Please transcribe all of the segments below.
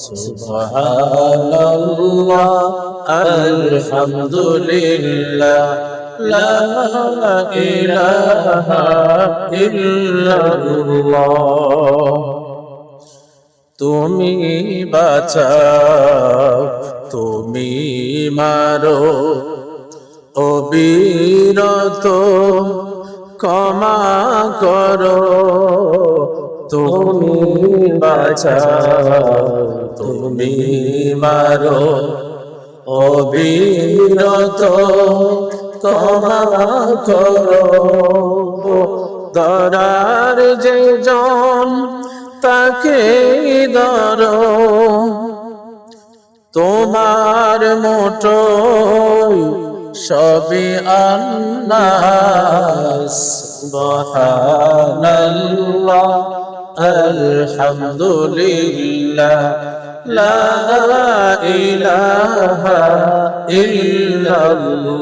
সুবহানাল্লাহ আলহামদুলিল্লাহ লা ইলাহা ইল্লাল্লাহ। তুমি বাঁচাও, তুমি মারো, অবিরত ক্ষমা করো। তুমি বাঁচাও, তুমি মারো, অবিরত ক্ষমা করো। ধরার যে জন তাকে ধরো, তোমার মুঠোয় সবই আল্লাহ। সুবহানাল্লাহ আলহামদুলিল্লাহ লা ইলাহা ইল্লাল্লাহ।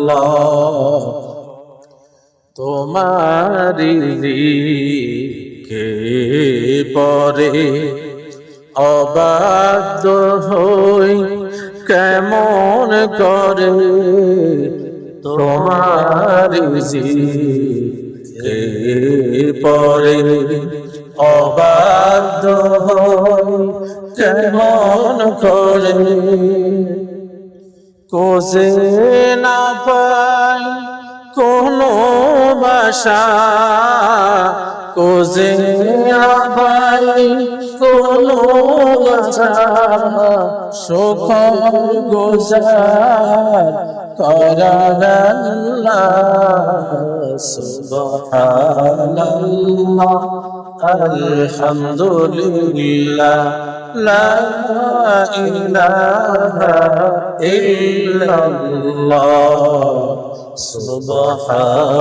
তোমারি কে পরে অবাধ্য হই কেমন করে, তোমারি কে পরে অবাধ্য হই কেমন করে। কোজে না পাই কোনো বাসা, কোজে না পাই কোনো বাসা, শুকর গুজার করার আল্লাহ। সুবহানাল্লাহ আলহামদুলিল্লাহ লা ইলাহা ইল্লাল্লাহ। সুবহানাল্লাহ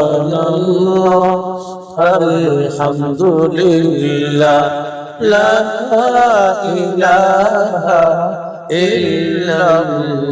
আলহামদুলিল্লাহ লা ইলাহা ইল্লাল্লাহ।